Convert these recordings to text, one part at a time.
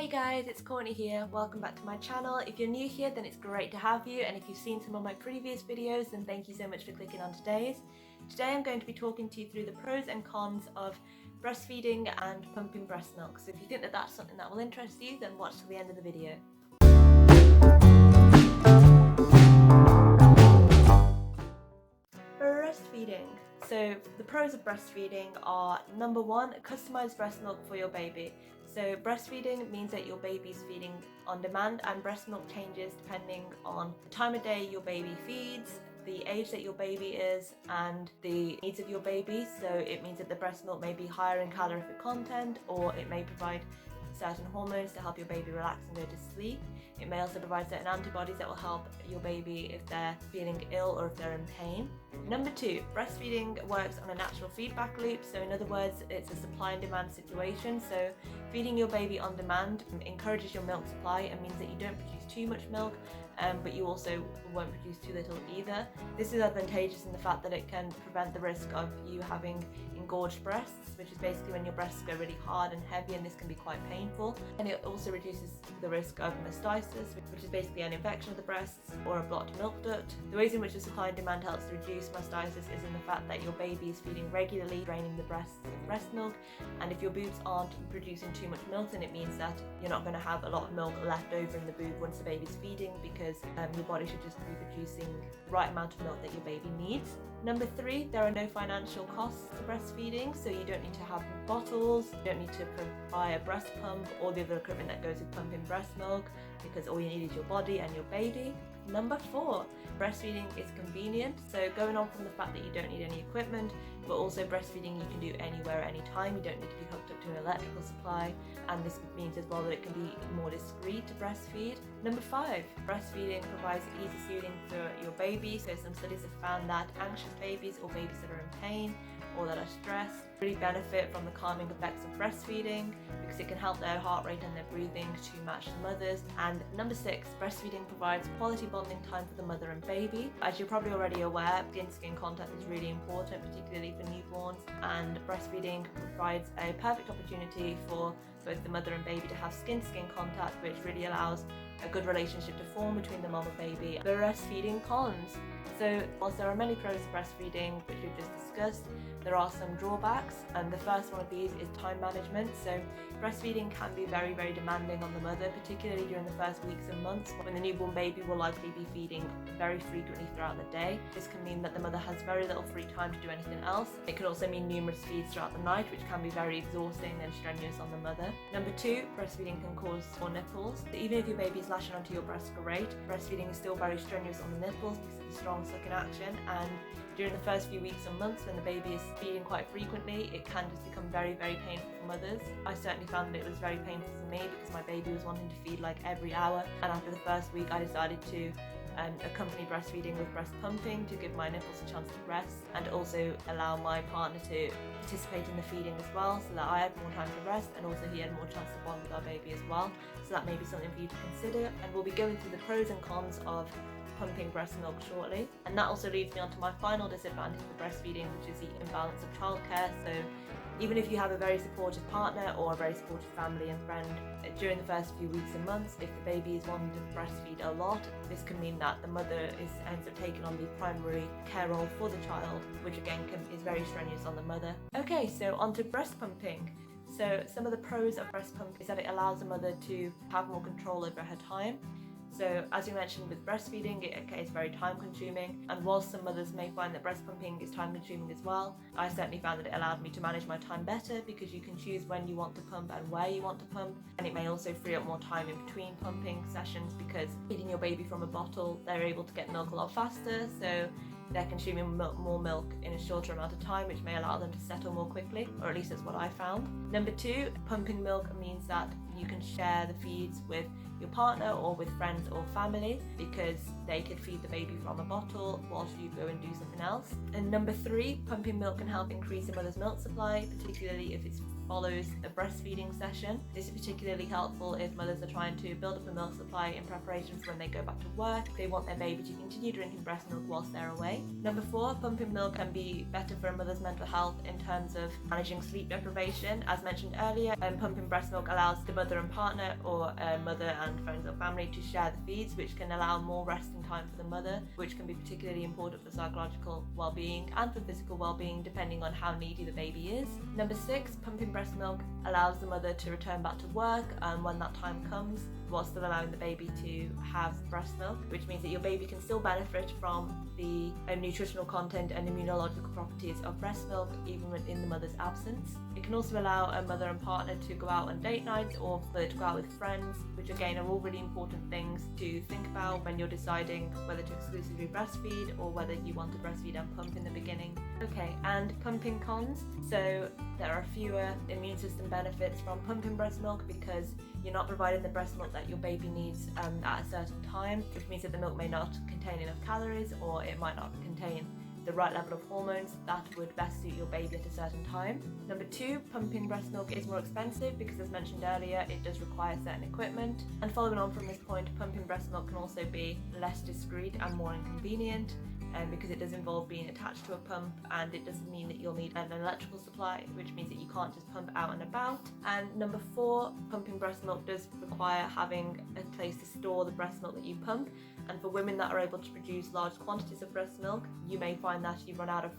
Hey guys, it's Courtney here. Welcome back to my channel. If you're new here, then it's great to have you, and if you've seen some of my previous videos, then thank you so much for clicking on today's. Today I'm going to be talking to you through the pros and cons of breastfeeding and pumping breast milk. So if you think that that's something that will interest you, then watch till the end of the video. Breastfeeding. So the pros of breastfeeding are: number one, customized breast milk for your baby. So breastfeeding means that your baby's feeding on demand, and breast milk changes depending on the time of day your baby feeds, the age that your baby is, and the needs of your baby. So it means that the breast milk may be higher in calorific content, or it may provide certain hormones to help your baby relax and go to sleep. It may also provide certain antibodies that will help your baby if they're feeling ill or if they're in pain. Number two, breastfeeding works on a natural feedback loop. So in other words, it's a supply and demand situation. So feeding your baby on demand encourages your milk supply and means that you don't produce too much milk, but you also won't produce too little either. This is advantageous in the fact that it can prevent the risk of you having engorged breasts, which is basically when your breasts go really hard and heavy, and this can be quite painful. And it also reduces the risk of mastitis, which is basically an infection of the breasts or a blocked milk duct. The ways in which the supply and demand helps to reduce mastitis is in the fact that your baby is feeding regularly, draining the breasts of breast milk, and if your boobs aren't producing too much milk, then it means that you're not going to have a lot of milk left over in the boob once the baby's feeding, because your body should just be producing the right amount of milk that your baby needs. Number three, there are no financial costs to breastfeeding, so you don't need to have bottles, you don't need to buy a breast pump or the other equipment that goes with pumping breast milk, because all you need is your body and your baby. Number four, breastfeeding is convenient. So going on from the fact that you don't need any equipment, but also breastfeeding you can do anywhere at any time. You don't need to be hooked up to an electrical supply, and this means as well that it can be more discreet to breastfeed. Number five, breastfeeding provides easy soothing for your baby. So some studies have found that anxious babies or babies that are in pain or that are stressed really benefit from the calming effects of breastfeeding, because it can help their heart rate and their breathing to match the mother's. And number six, breastfeeding provides quality bonding time for the mother and baby. As you're probably already aware, skin-to-skin contact is really important, particularly for newborns, and breastfeeding provides a perfect opportunity for both the mother and baby to have skin-to-skin contact, which really allows a good relationship to form between the mom and baby. The breastfeeding cons. So whilst there are many pros to breastfeeding, which we've just discussed, there are some drawbacks, and the first one of these is time management. So breastfeeding can be very, very demanding on the mother, particularly during the first weeks and months when the newborn baby will likely be feeding very frequently throughout the day. This can mean that the mother has very little free time to do anything else. It can also mean numerous feeds throughout the night, which can be very exhausting and strenuous on the mother. Number two, breastfeeding can cause sore nipples. So even if your baby is lashing onto your breast great, breastfeeding is still very strenuous on the nipples because of the strong sucking action, and during the first few weeks and months when the baby is feeding quite frequently, it can just become very, very painful for mothers. I certainly found that it was very painful for me because my baby was wanting to feed like every hour, and after the first week I decided to accompany breastfeeding with breast pumping to give my nipples a chance to rest, and also allow my partner to participate in the feeding as well, so that I had more time to rest and also he had more chance to bond with our baby as well. So that may be something for you to consider, and we'll be going through the pros and cons of pumping breast milk shortly. And that also leads me on to my final disadvantage of breastfeeding, which is the imbalance of childcare. So even if you have a very supportive partner or a very supportive family and friend, during the first few weeks and months, if the baby is wanting to breastfeed a lot, this can mean that the mother ends up taking on the primary care role for the child, which again is very strenuous on the mother. Okay, so on to breast pumping. So some of the pros of breast pumping is that it allows the mother to have more control over her time. So as you mentioned, with breastfeeding, it is very time consuming, and whilst some mothers may find that breast pumping is time consuming as well, I certainly found that it allowed me to manage my time better, because you can choose when you want to pump and where you want to pump, and it may also free up more time in between pumping sessions, because feeding your baby from a bottle, they're able to get milk a lot faster, so they're consuming more milk in a shorter amount of time, which may allow them to settle more quickly, or at least that's what I found. Number two, pumping milk means that you can share the feeds with your partner or with friends or family, because they could feed the baby from a bottle whilst you go and do something else. And number three, pumping milk can help increase a mother's milk supply, particularly if it's follows a breastfeeding session. This is particularly helpful if mothers are trying to build up a milk supply in preparation for when they go back to work. They want their baby to continue drinking breast milk whilst they're away. Number 4, pumping milk can be better for a mother's mental health in terms of managing sleep deprivation. As mentioned earlier, pumping breast milk allows the mother and partner, or mother and friends or family, to share the feeds, which can allow more resting time for the mother, which can be particularly important for psychological well-being and for physical well-being depending on how needy the baby is. Number 6, pumping breast milk allows the mother to return back to work when that time comes, while still allowing the baby to have breast milk, which means that your baby can still benefit from the nutritional content and immunological properties of breast milk even within the mother's absence. It can also allow a mother and partner to go out on date nights or to go out with friends, which again are all really important things to think about when you're deciding whether to exclusively breastfeed or whether you want to breastfeed and pump in the beginning. Okay, and pumping cons. So there are fewer immune system benefits from pumping breast milk because you're not providing the breast milk that your baby needs at a certain time, which means that the milk may not contain enough calories, or it might not contain the right level of hormones that would best suit your baby at a certain time. Number 2, pumping breast milk is more expensive because, as mentioned earlier, it does require certain equipment. And following on from this point, pumping breast milk can also be less discreet and more inconvenient, because it does involve being attached to a pump, and it doesn't mean that you'll need an electrical supply, which means that you can't just pump out and about. And number 4, pumping breast milk does require having a place to store the breast milk that you pump, and for women that are able to produce large quantities of breast milk, you may find that you run out of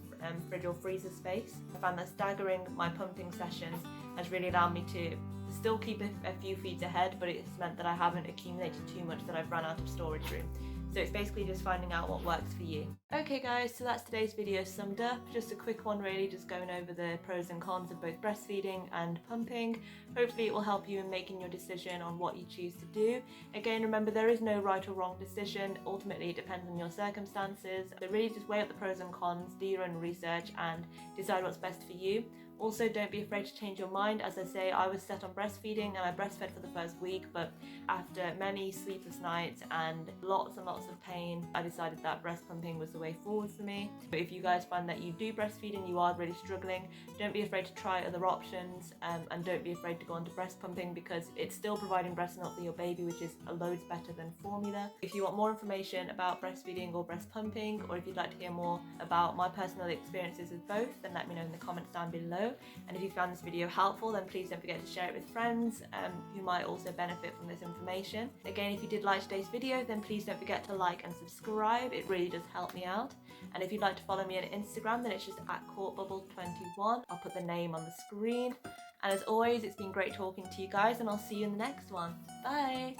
fridge or freezer space. I found that staggering my pumping sessions has really allowed me to still keep a few feeds ahead, but it's meant that I haven't accumulated too much that I've run out of storage room. So it's basically just finding out what works for you. Okay guys, so that's today's video summed up. Just a quick one really, just going over the pros and cons of both breastfeeding and pumping. Hopefully it will help you in making your decision on what you choose to do. Again, remember, there is no right or wrong decision. Ultimately, it depends on your circumstances. So really just weigh up the pros and cons, do your own research and decide what's best for you. Also, don't be afraid to change your mind. As I say, I was set on breastfeeding and I breastfed for the first week, but after many sleepless nights and lots of pain, I decided that breast pumping was the way forward for me. But if you guys find that you do breastfeed and you are really struggling, don't be afraid to try other options, and don't be afraid to go on to breast pumping, because it's still providing breast milk for your baby, which is loads better than formula. If you want more information about breastfeeding or breast pumping, or if you'd like to hear more about my personal experiences with both, then let me know in the comments down below. And if you found this video helpful, then please don't forget to share it with friends who might also benefit from this information. Again, if you did like today's video, then please don't forget to like and subscribe. It really does help me out. And if you'd like to follow me on Instagram, then it's just @courtbubble21. I'll put the name on the screen. And as always, it's been great talking to you guys, and I'll see you in the next one. Bye!